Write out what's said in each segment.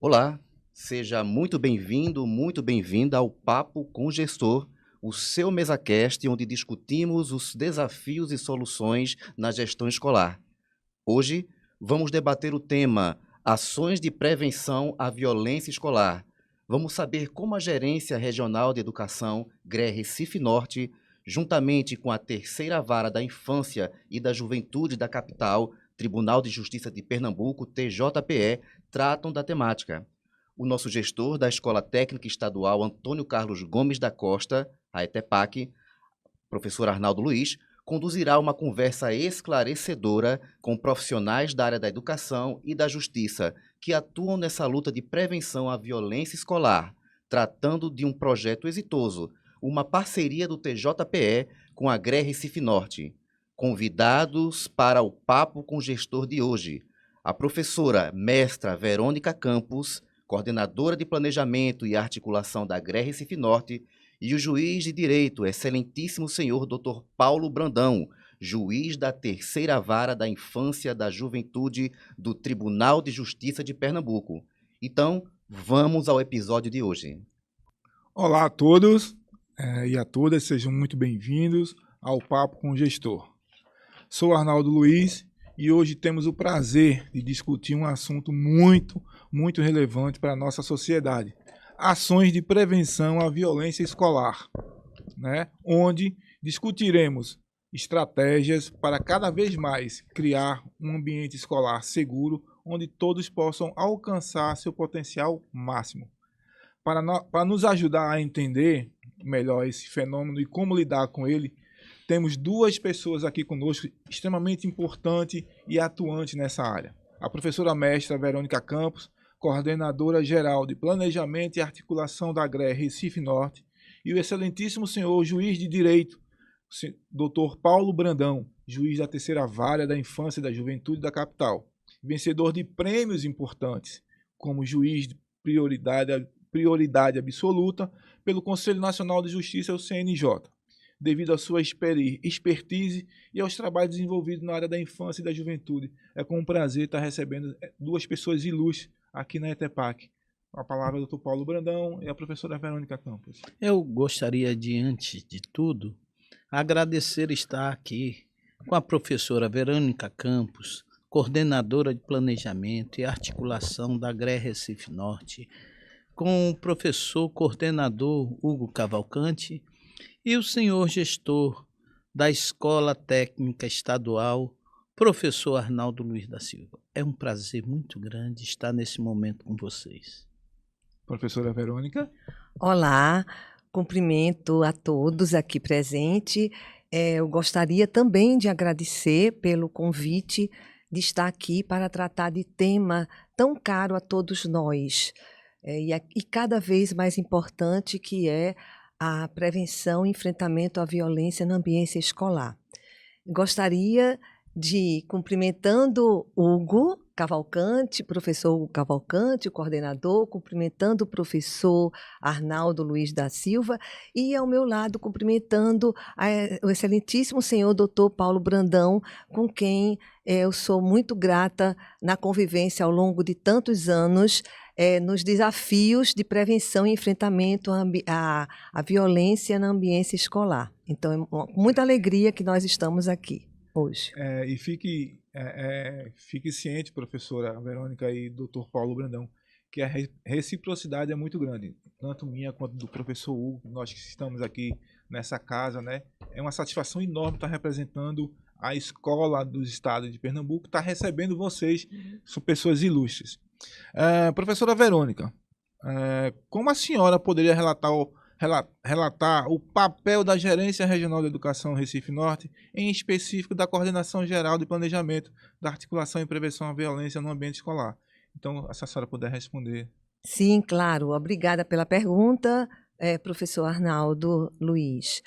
Olá, seja muito bem-vindo, muito bem-vinda ao Papo com Gestor, o seu MesaCast, onde discutimos os desafios e soluções na gestão escolar. Hoje, vamos debater o tema Ações de Prevenção à Violência Escolar. Vamos saber como a Gerência Regional de Educação, GRE Recife Norte, juntamente com a Terceira Vara da Infância e da Juventude da Capital, Tribunal de Justiça de Pernambuco, TJPE, tratam da temática. O nosso gestor da Escola Técnica Estadual, Antônio Carlos Gomes da Costa, a ETEPAC, professor Arnaldo Luiz, conduzirá uma conversa esclarecedora com profissionais da área da educação e da justiça que atuam nessa luta de prevenção à violência escolar, tratando de um projeto exitoso, uma parceria do TJPE com a GRE Recife Norte. Convidados para o Papo com o Gestor de hoje, a professora mestra Verônica Campos, coordenadora de Planejamento e Articulação da GRE Recife Norte, e o juiz de direito, excelentíssimo senhor Dr. Paulo Brandão, juiz da Terceira Vara da Infância e da Juventude do Tribunal de Justiça de Pernambuco. Então, vamos ao episódio de hoje. Olá a todos e a todas, sejam muito bem-vindos ao Papo com o Gestor. Sou Arnaldo Luiz e hoje temos o prazer de discutir um assunto muito relevante para a nossa sociedade. Ações de prevenção à violência escolar, onde discutiremos estratégias para cada vez mais criar um ambiente escolar seguro, onde todos possam alcançar seu potencial máximo. Para nos ajudar a entender melhor esse fenômeno e como lidar com ele, temos duas pessoas aqui conosco extremamente importantes e atuantes nessa área. A professora mestra Verônica Campos, coordenadora geral de Planejamento e Articulação da GRE Recife Norte, e o excelentíssimo senhor juiz de direito, Dr. Paulo Brandão, juiz da Terceira Vara da Infância e da Juventude da Capital, vencedor de prêmios importantes, como juiz de prioridade absoluta pelo Conselho Nacional de Justiça, o CNJ, devido à sua expertise e aos trabalhos desenvolvidos na área da infância e da juventude. É com um prazer estar recebendo duas pessoas ilustres aqui na ETEPAC. A palavra do Dr. Paulo Brandão e a professora Verônica Campos. Eu gostaria de, antes de tudo, agradecer estar aqui com a professora Verônica Campos, coordenadora de Planejamento e Articulação da GRE Recife Norte, com o professor coordenador Hugo Cavalcante e o senhor gestor da Escola Técnica Estadual, professor Arnaldo Luiz da Silva. É um prazer muito grande estar nesse momento com vocês. Professora Verônica. Olá, cumprimento a todos aqui presentes. Eu gostaria também de agradecer pelo convite de estar aqui para tratar de tema tão caro a todos nós e cada vez mais importante, que é a prevenção e enfrentamento à violência na ambiência escolar. Gostaria de, cumprimentando Hugo Cavalcante, professor Hugo Cavalcante, o coordenador, cumprimentando o professor Arnaldo Luiz da Silva e, ao meu lado, cumprimentando o excelentíssimo senhor Dr. Paulo Brandão, com quem eu sou muito grata na convivência ao longo de tantos anos, nos desafios de prevenção e enfrentamento à violência na ambiência escolar. Então, é com muita alegria que nós estamos aqui hoje. E fique ciente, professora Verônica e doutor Paulo Brandão, que a reciprocidade é muito grande, tanto minha quanto do professor Hugo. Nós que estamos aqui nessa casa, é uma satisfação enorme estar representando a escola do estado de Pernambuco, estar recebendo vocês, são pessoas ilustres. Professora Verônica, como a senhora poderia relatar o papel da Gerência Regional de Educação Recife Norte, em específico da Coordenação Geral de Planejamento, da Articulação e Prevenção à Violência no Ambiente Escolar? Então, se a senhora puder responder. Sim, claro. Obrigada pela pergunta, professor Arnaldo Luiz.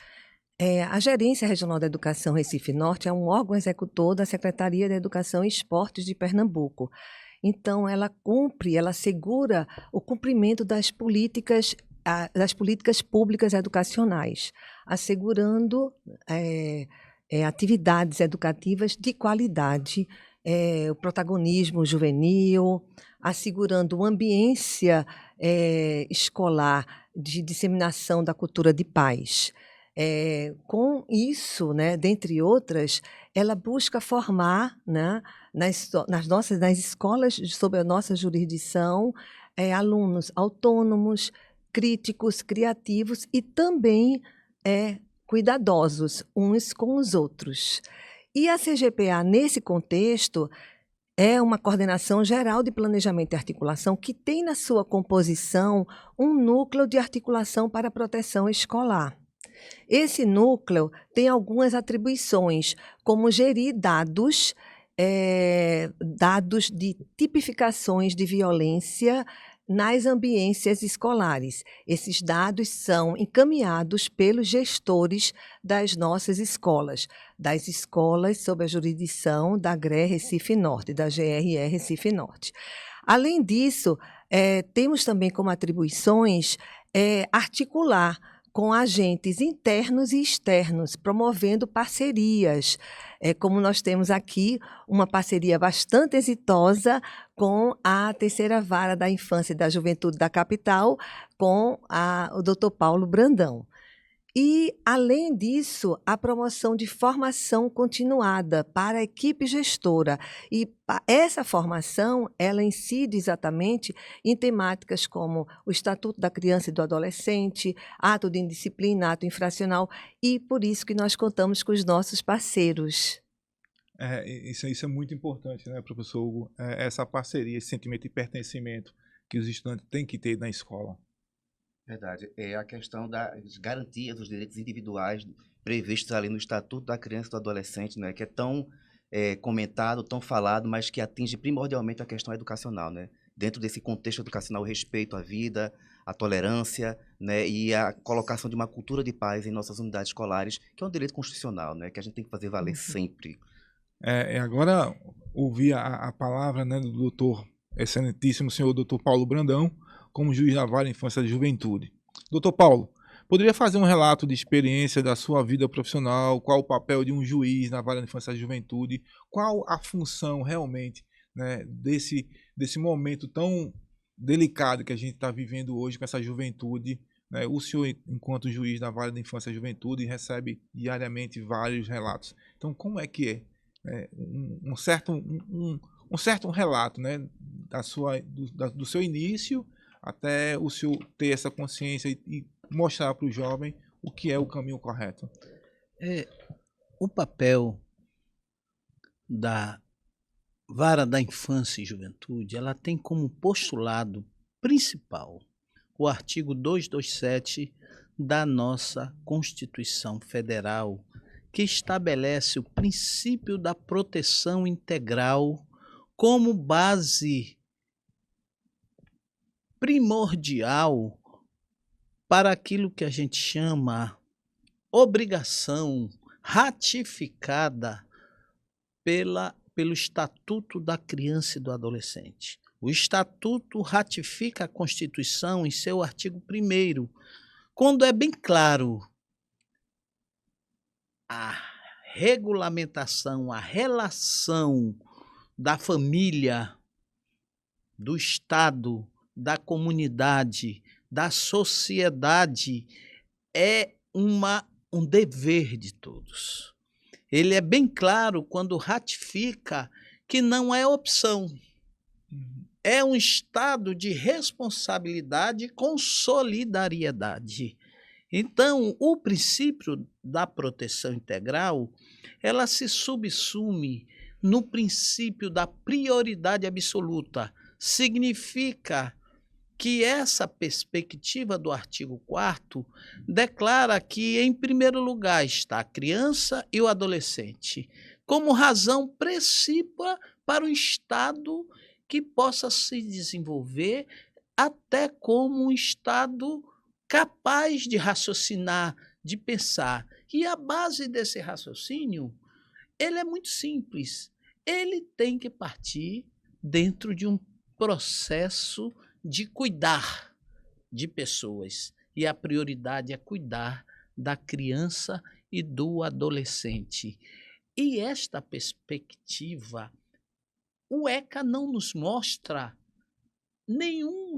A Gerência Regional da Educação Recife Norte é um órgão executor da Secretaria de Educação e Esportes de Pernambuco. Então, ela assegura o cumprimento das políticas públicas educacionais, assegurando atividades educativas de qualidade o protagonismo juvenil, assegurando uma ambiência escolar de disseminação da cultura de paz. Com isso, né, dentre outras, ela busca formar, né, nas escolas sob a nossa jurisdição, alunos autônomos, críticos, criativos e também cuidadosos uns com os outros. E a CGPA, nesse contexto, é uma coordenação geral de planejamento e articulação que tem na sua composição um núcleo de articulação para a proteção escolar. Esse núcleo tem algumas atribuições, como gerir dados de tipificações de violência nas ambiências escolares. Esses dados são encaminhados pelos gestores das nossas escolas, das escolas sob a jurisdição da GRE Recife Norte, da GRE Recife Norte. Além disso, temos também como atribuições articular com agentes internos e externos, promovendo parcerias, como nós temos aqui uma parceria bastante exitosa com a Terceira Vara da Infância e da Juventude da capital, com o Dr. Paulo Brandão. E, além disso, a promoção de formação continuada para a equipe gestora. E essa formação, ela incide exatamente em temáticas como o Estatuto da Criança e do Adolescente, ato de indisciplina, ato infracional, e por isso que nós contamos com os nossos parceiros. Isso é muito importante, né, professor Hugo? Essa parceria, esse sentimento de pertencimento que os estudantes têm que ter na escola. Verdade. É a questão das garantias dos direitos individuais previstos ali no Estatuto da Criança e do Adolescente, né, que é tão comentado, tão falado, mas que atinge primordialmente a questão educacional, né? Dentro desse contexto educacional, o respeito à vida, a tolerância, né, e a colocação de uma cultura de paz em nossas unidades escolares, que é um direito constitucional, né, que a gente tem que fazer valer sempre. Agora, ouvir a palavra, né, do doutor, excelentíssimo senhor doutor Paulo Brandão, como juiz da Vara da Infância e Juventude. Doutor Paulo, poderia fazer um relato de experiência da sua vida profissional? Qual o papel de um juiz na Vara da Infância e Juventude? Qual a função realmente, né, desse momento tão delicado que a gente está vivendo hoje com essa juventude? Né? O senhor, enquanto juiz da Vara da Infância e Juventude, recebe diariamente vários relatos. Então, como é que é? Um certo relato, né, do seu início até o senhor ter essa consciência e mostrar para o jovem o que é o caminho correto. O papel da Vara da Infância e Juventude, ela tem como postulado principal o artigo 227 da nossa Constituição Federal, que estabelece o princípio da proteção integral como base primordial para aquilo que a gente chama obrigação ratificada pelo Estatuto da Criança e do Adolescente. O Estatuto ratifica a Constituição em seu artigo 1º, quando é bem claro a regulamentação, a relação da família, do Estado, da comunidade, da sociedade, é um dever de todos. Ele é bem claro quando ratifica que não é opção. É um estado de responsabilidade com solidariedade. Então, o princípio da proteção integral, ela se subsume no princípio da prioridade absoluta. Significa que essa perspectiva do artigo 4º declara que, em primeiro lugar, está a criança e o adolescente, como razão precípua para um Estado que possa se desenvolver até como um Estado capaz de raciocinar, de pensar. E a base desse raciocínio, ele é muito simples. Ele tem que partir dentro de um processo de cuidar de pessoas. E a prioridade é cuidar da criança e do adolescente. E esta perspectiva o ECA não nos mostra nenhum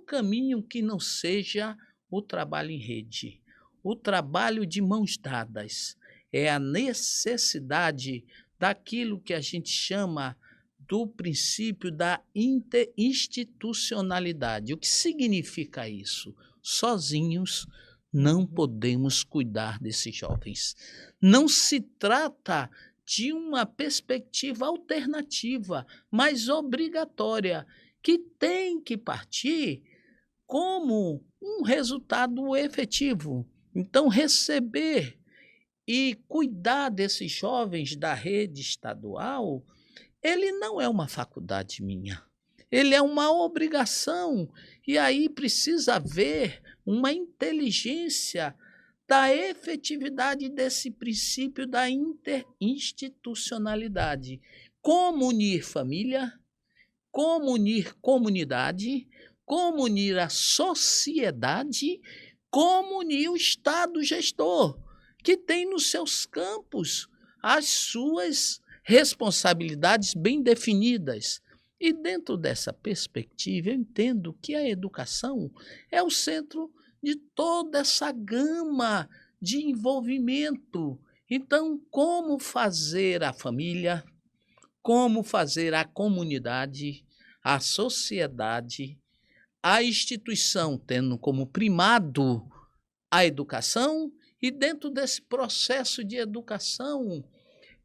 caminho que não seja o trabalho em rede, o trabalho de mãos dadas. É a necessidade daquilo que a gente chama do princípio da interinstitucionalidade. O que significa isso? Sozinhos não podemos cuidar desses jovens. Não se trata de uma perspectiva alternativa, mas obrigatória, que tem que partir como um resultado efetivo. Então, receber e cuidar desses jovens da rede estadual, ele não é uma faculdade minha, ele é uma obrigação. E aí precisa haver uma inteligência da efetividade desse princípio da interinstitucionalidade. Como unir família, como unir comunidade, como unir a sociedade, como unir o Estado gestor, que tem nos seus campos as suas responsabilidades bem definidas. E dentro dessa perspectiva, eu entendo que a educação é o centro de toda essa gama de envolvimento. Então, como fazer a família, como fazer a comunidade, a sociedade, a instituição tendo como primado a educação, e dentro desse processo de educação,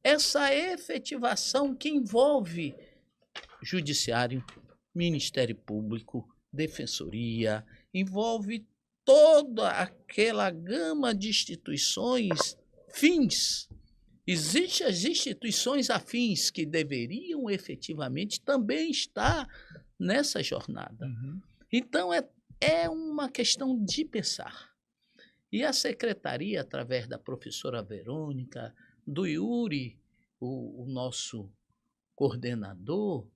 essa efetivação que envolve Judiciário, Ministério Público, Defensoria, envolve toda aquela gama de instituições fins. Existem as instituições afins que deveriam efetivamente também estar nessa jornada. Então, é uma questão de pensar. E a secretaria, através da professora Verônica, do Yuri, o nosso coordenador,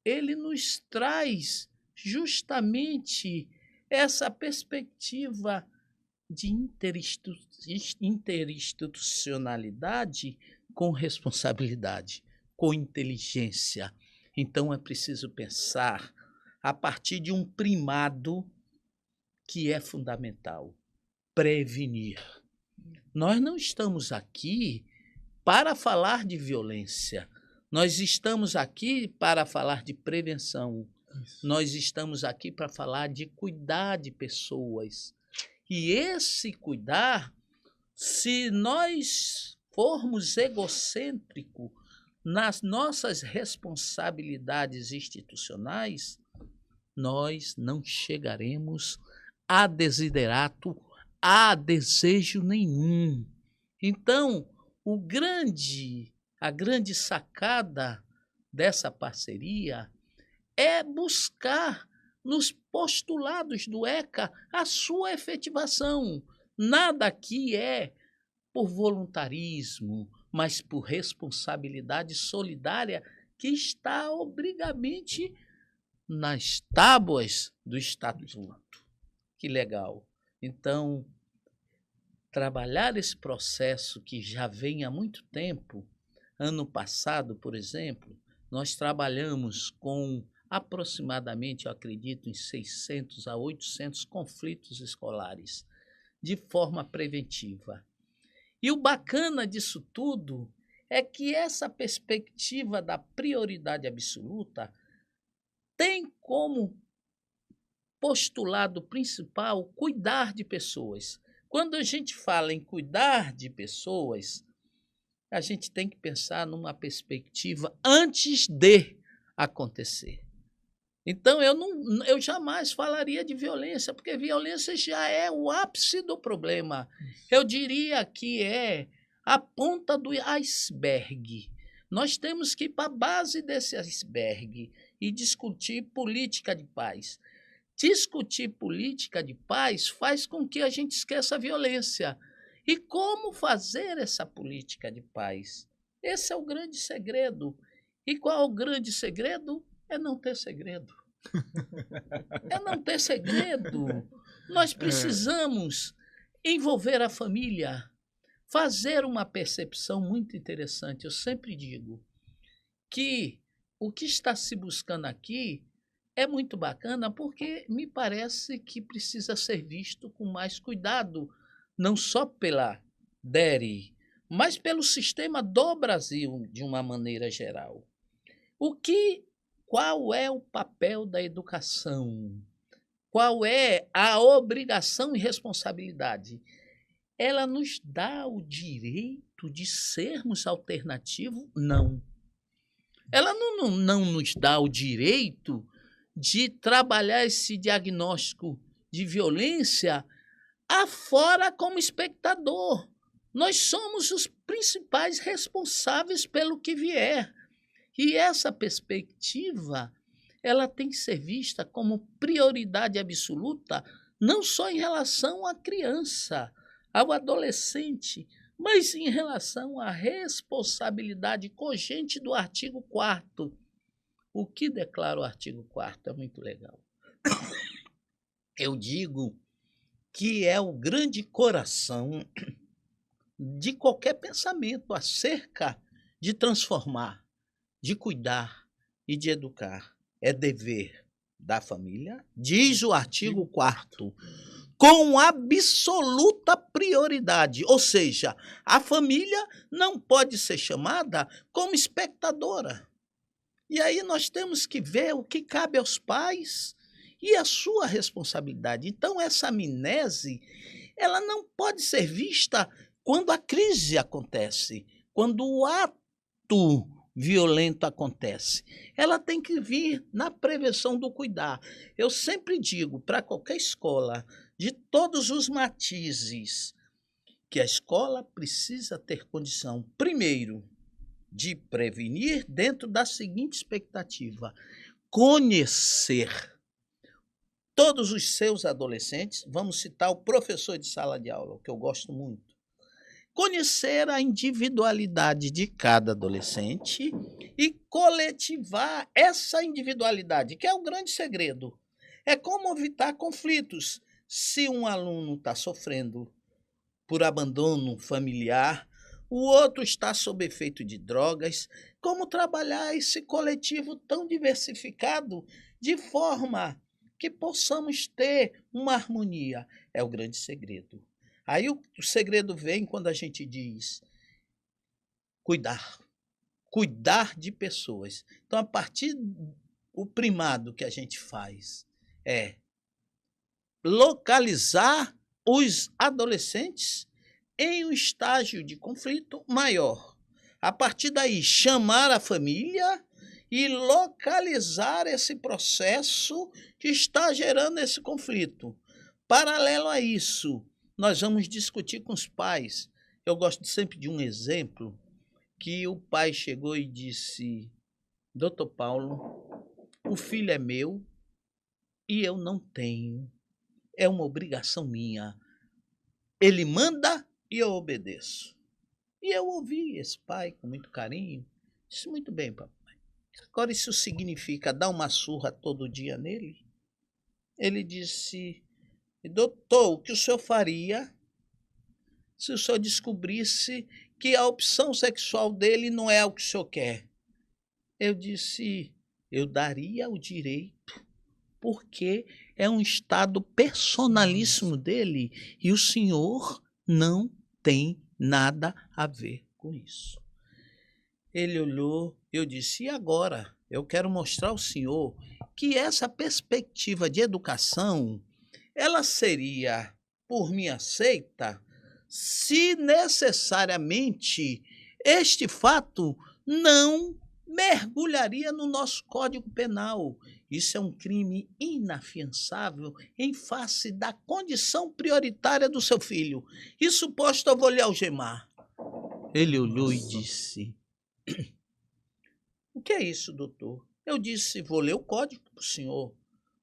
ele nos traz justamente essa perspectiva de interinstitucionalidade com responsabilidade, com inteligência. Então, é preciso pensar a partir de um primado que é fundamental: prevenir. Nós não estamos aqui para falar de violência. Nós estamos aqui para falar de prevenção. Nós estamos aqui para falar de cuidar de pessoas. E esse cuidar, se nós formos egocêntricos nas nossas responsabilidades institucionais, nós não chegaremos a desiderato, a desejo nenhum. Então, a grande sacada dessa parceria é buscar nos postulados do ECA a sua efetivação. Nada aqui é por voluntarismo, mas por responsabilidade solidária que está obrigadamente nas tábuas do Estatuto. Que legal. Então, trabalhar esse processo que já vem há muito tempo. Ano passado, por exemplo, nós trabalhamos com aproximadamente, eu acredito, em 600 a 800 conflitos escolares, de forma preventiva. E o bacana disso tudo é que essa perspectiva da prioridade absoluta tem como postulado principal cuidar de pessoas. Quando a gente fala em cuidar de pessoas, a gente tem que pensar numa perspectiva antes de acontecer. Então, eu jamais falaria de violência, porque violência já é o ápice do problema. Eu diria que é a ponta do iceberg. Nós temos que ir para a base desse iceberg e discutir política de paz. Discutir política de paz faz com que a gente esqueça a violência. E como fazer essa política de paz? Esse é o grande segredo. E qual é o grande segredo? É não ter segredo. É não ter segredo. Nós precisamos envolver a família, fazer uma percepção muito interessante. Eu sempre digo, que o que está se buscando aqui é muito bacana, porque me parece que precisa ser visto com mais cuidado, não só pela DERE, mas pelo sistema do Brasil de uma maneira geral. Qual é o papel da educação? Qual é a obrigação e responsabilidade? Ela nos dá o direito de sermos alternativos? Não. Ela não nos dá o direito de trabalhar esse diagnóstico de violência afora como espectador. Nós somos os principais responsáveis pelo que vier. E essa perspectiva, ela tem que ser vista como prioridade absoluta, não só em relação à criança, ao adolescente, mas em relação à responsabilidade cogente do artigo 4º. O que declara o artigo 4º é muito legal. Eu digo que é o grande coração de qualquer pensamento acerca de transformar, de cuidar e de educar. É dever da família, diz o artigo 4º, com absoluta prioridade. Ou seja, a família não pode ser chamada como espectadora. E aí nós temos que ver o que cabe aos pais e a sua responsabilidade. Então, essa amnese, ela não pode ser vista quando a crise acontece, quando o ato violento acontece. Ela tem que vir na prevenção do cuidar. Eu sempre digo para qualquer escola, de todos os matizes, que a escola precisa ter condição, primeiro, de prevenir dentro da seguinte expectativa: conhecer todos os seus adolescentes. Vamos citar o professor de sala de aula, que eu gosto muito. Conhecer a individualidade de cada adolescente e coletivar essa individualidade, que é o grande segredo. É como evitar conflitos. Se um aluno está sofrendo por abandono familiar, o outro está sob efeito de drogas, como trabalhar esse coletivo tão diversificado de forma que possamos ter uma harmonia? É o grande segredo. Aí o segredo vem quando a gente diz cuidar de pessoas. Então, a partir do primado que a gente faz é localizar os adolescentes em um estágio de conflito maior. A partir daí, chamar a família e localizar esse processo que está gerando esse conflito. Paralelo a isso, nós vamos discutir com os pais. Eu gosto sempre de um exemplo que o pai chegou e disse: Doutor Paulo, o filho é meu e eu não tenho. É uma obrigação minha. Ele manda e eu obedeço. E eu ouvi esse pai com muito carinho. Disse: muito bem, papai. Agora isso significa dar uma surra todo dia nele? Ele disse: doutor, o que o senhor faria se o senhor descobrisse que a opção sexual dele não é o que o senhor quer? Eu disse: eu daria o direito, porque é um estado personalíssimo dele e o senhor não tem nada a ver com isso. Ele olhou, eu disse: e agora? Eu quero mostrar ao senhor que essa perspectiva de educação, ela seria, por mim, aceita se necessariamente este fato não mergulharia no nosso Código Penal. Isso é um crime inafiançável em face da condição prioritária do seu filho. Isso posto, eu vou lhe algemar. Ele olhou e disse: o que é isso, doutor? Eu disse: vou ler o código para o senhor,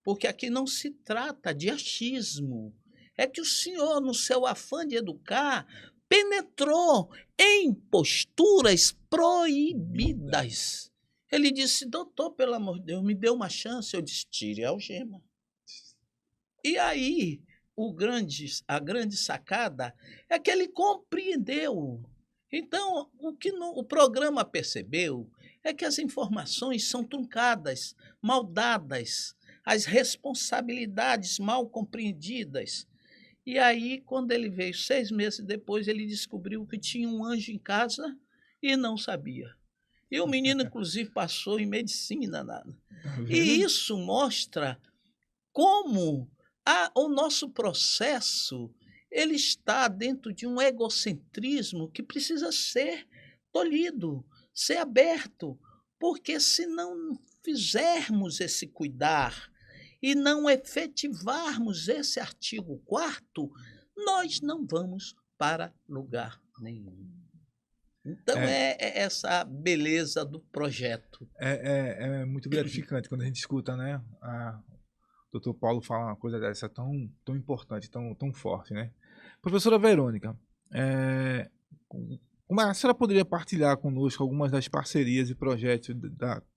porque aqui não se trata de achismo. É que o senhor, no seu afã de educar, penetrou em posturas proibidas. Ele disse: doutor, pelo amor de Deus, me dê uma chance. Eu disse: tire a algema. E aí, a grande sacada é que ele compreendeu. Então, o que o programa percebeu é que as informações são truncadas, mal dadas, as responsabilidades mal compreendidas. E aí, quando ele veio 6 meses depois, ele descobriu que tinha um anjo em casa e não sabia. E o menino, inclusive, passou em medicina. Tá E vendo? isso mostra como o nosso processo ele está dentro de um egocentrismo que precisa ser tolhido, ser aberto, porque se não fizermos esse cuidar e não efetivarmos esse artigo 4º, nós não vamos para lugar nenhum. Então, É, é essa beleza do projeto. é muito gratificante quando a gente escuta, né? O Dr. Paulo fala uma coisa dessa tão importante, tão forte, né? Professora Verônica, como a senhora poderia partilhar conosco algumas das parcerias e projetos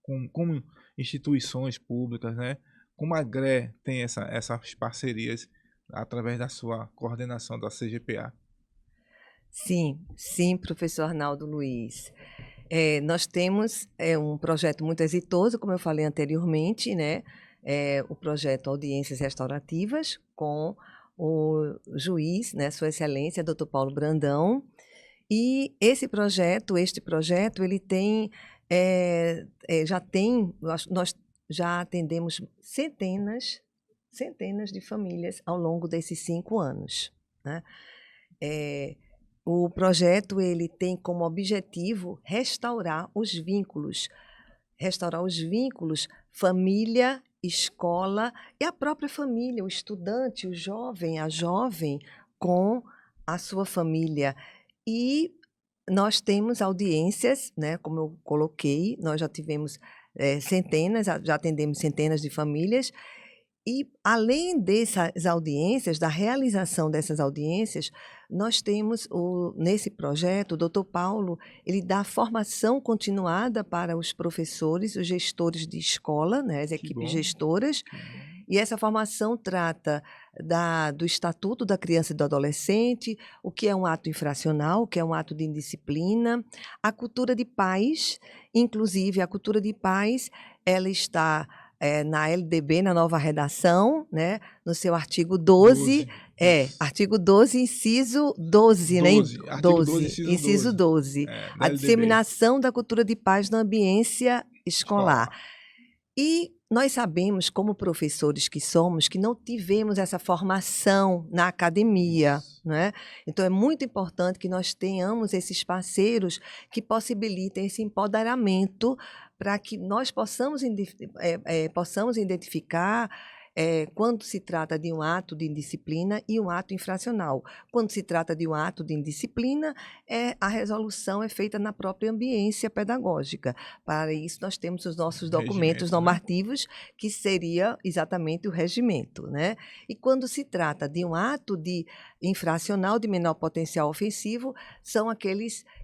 com instituições públicas, né? Como a GRE tem essas parcerias através da sua coordenação da CGPA? Sim, professor Arnaldo Luiz. Nós temos um projeto muito exitoso, como eu falei anteriormente, né? O projeto Audiências Restaurativas, com o juiz, né, Sua Excelência, Dr. Paulo Brandão. E este projeto, ele tem, nós já atendemos centenas de famílias ao longo desses 5 anos, né? O projeto ele tem como objetivo restaurar os vínculos família, escola e a própria família, o estudante, o jovem, a jovem com a sua família. E nós temos audiências, né, como eu coloquei, nós já tivemos já atendemos centenas de famílias. E, além dessas audiências, da realização dessas audiências, nós temos, nesse projeto, o doutor Paulo, ele dá formação continuada para os professores, os gestores de escola, né, as equipes gestoras, e essa formação trata do Estatuto da Criança e do Adolescente, o que é um ato infracional, o que é um ato de indisciplina, a cultura de paz, inclusive a cultura de paz, ela está na LDB, na nova redação, né, no seu artigo 12, artigo 12, inciso 12, né? Artigo 12, inciso 12. A LDB. Disseminação da cultura de paz na ambiência escolar. E nós sabemos, como professores que somos, que não tivemos essa formação na academia, né? Então, é muito importante que nós tenhamos esses parceiros que possibilitem esse empoderamento para que nós possamos identificar quando se trata de um ato de indisciplina e um ato infracional. Quando se trata de um ato de indisciplina, a resolução é feita na própria ambiência pedagógica. Para isso, nós temos os nossos documentos normativos, que seria exatamente o regimento, né? E quando se trata de um ato de infracional de menor potencial ofensivo, são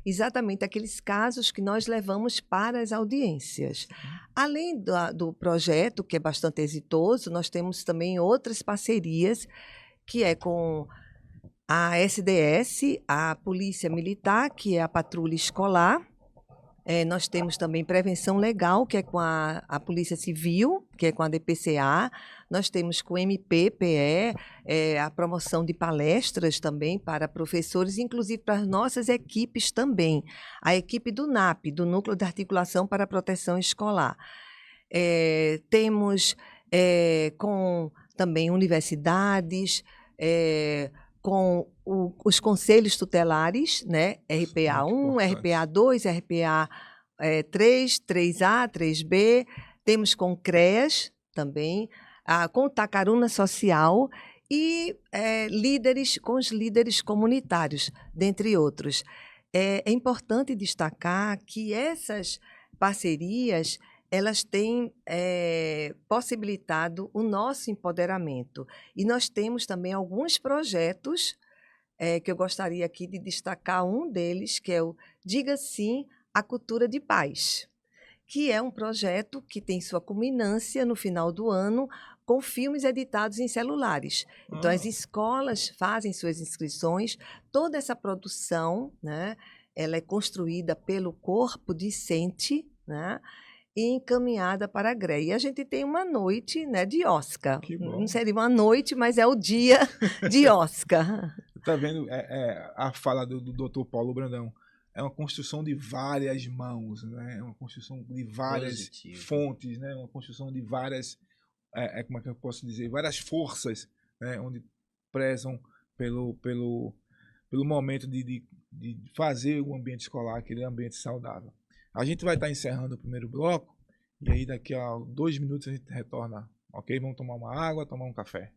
exatamente aqueles casos que nós levamos para as audiências. Além do projeto, que é bastante exitoso, nós temos também outras parcerias, que é com a SDS, a Polícia Militar, que é a Patrulha Escolar. Nós temos também prevenção legal, que é com a Polícia Civil, que é com a DPCA. Nós temos com o MPPE, a promoção de palestras também para professores, inclusive para as nossas equipes também. A equipe do NAP, do Núcleo de Articulação para a Proteção Escolar. Temos com também universidades, com os conselhos tutelares, né? RPA 1, RPA 2, RPA 3, 3A, 3B. Temos com CREAS também, com o Tacaruna Social e com os líderes comunitários, dentre outros. É importante destacar que essas parcerias elas têm possibilitado o nosso empoderamento. E nós temos também alguns projetos que eu gostaria aqui de destacar um deles, que é o Diga Sim à Cultura de Paz, que é um projeto que tem sua culminância no final do ano com filmes editados em celulares. Então, as escolas fazem suas inscrições, toda essa produção, né, ela é construída pelo corpo discente, né? E encaminhada para a GREA. E a gente tem uma noite, né, de Oscar. Que bom. Não seria uma noite, mas é o dia de Oscar. Tá vendo a fala do Dr. Paulo Brandão? É uma construção de várias mãos, né? É uma construção de várias Positivo. fontes, né? Uma construção de várias, como é que eu posso dizer? Várias forças, né? Onde prezam pelo momento de fazer o ambiente escolar, aquele ambiente saudável. A gente vai estar encerrando o primeiro bloco e aí daqui a 2 minutos a gente retorna, ok? Vamos tomar uma água, tomar um café.